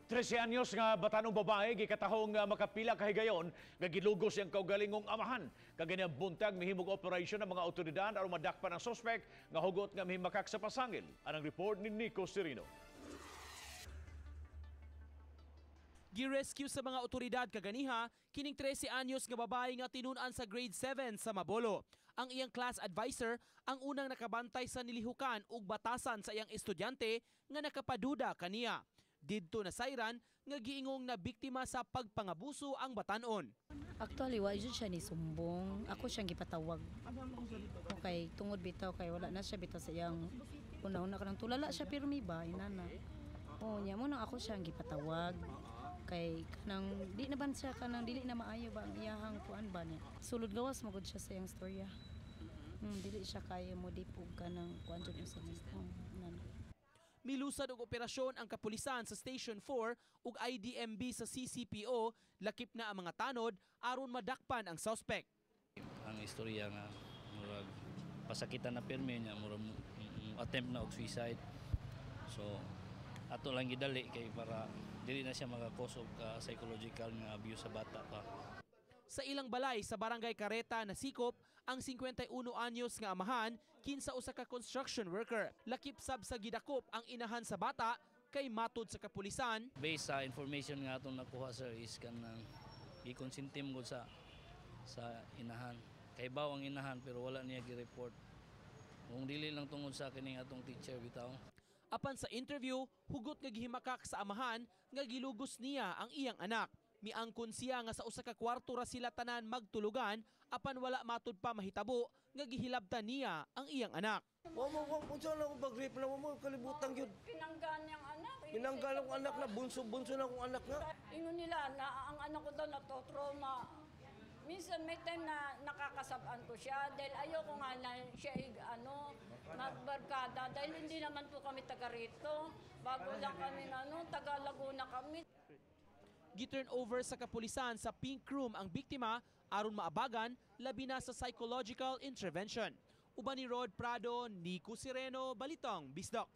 13 anyos nga batanong babae gikatahong nga makapila kahigayon nga gilugos siyang kaugalingong amahan. Kaganyang buntag mihimog operasyon ng mga otoridad aron madakpan ang suspect nga hugot nga mihimakak sa pasangil. Anang report ni Nico Serino. Gi-rescue sa mga otoridad kaganiha kining 13 anyos nga babae nga tinun-an sa grade 7 sa Mabolo. Ang iyang class advisor ang unang nakabantay sa nilihukan ug batasan sa iyang estudyante nga nakapaduda kaniya. Didto na sayran nga giingong na biktima sa pagpangabuso ang batanon. Actually, wa jud siya ni sumbong. Ako siyang gipatawag. Okay, tungod bitaw kay wala na siya bitaw sa iyang una-una kanang tulala siya pirmi ba inana. Oh, nya mo nang ako siyang gipatawag. Kay kanang di na ban siya kanang dili na maayo ba ang iyahang kuan ba niya. Sulod gawas magud siya sa iyang storya. Dili siya kaya mo dipog kanang kuan jud sa nana. Milusad og operasyon ang kapulisan sa Station 4 ug IDMB sa CCPO, lakip na ang mga tanod aron madakpan ang suspect. Ang istorya nga murag pasakitan na pirmi niya, murag attempt na og suicide. So ato lang gidali kay para dili na siya maka-cause og psychological nga abuse sa bata pa. Sa ilang balay sa Barangay Careta na sikop ang 51 anyos nga amahan kinsa usa ka construction worker. Lakip sab sa gidakop ang inahan sa bata kay matud sa kapulisan. Based sa information nga atong nakuha sir is kanang gikonsintim gud sa inahan. Kay baw ang inahan pero wala niya gi-report. Kung dili lang tungod sa kining atong teacher bitaw. Apan sa interview, hugot nga gihimakak sa amahan nga gilugos niya ang iyang anak. Miangkon siya nga sa usa ka kwarto ra sila tanan magtulugan apan wala matud pa mahitabo nga gihilabtan niya ang iyang anak. Wa mo unsa na ko pag-rape na mo kalibutan gyud. Pinanggan niyang anak. Pinanggan ang anak na bunso na akong anak nga. Ingon nila na ang anak ko daw natotrauma. Minsan may time na nakakasabaan ko siya dahil ayoko nga na siya magbarkada dahil hindi naman po kami taga rito. Bago lang kami taga Laguna kami. Giturn over sa kapulisan sa pink room ang biktima aron maabagan labi na sa psychological intervention. Uban ni Rod Prado, Nico Sereno, Balitong Bisdok.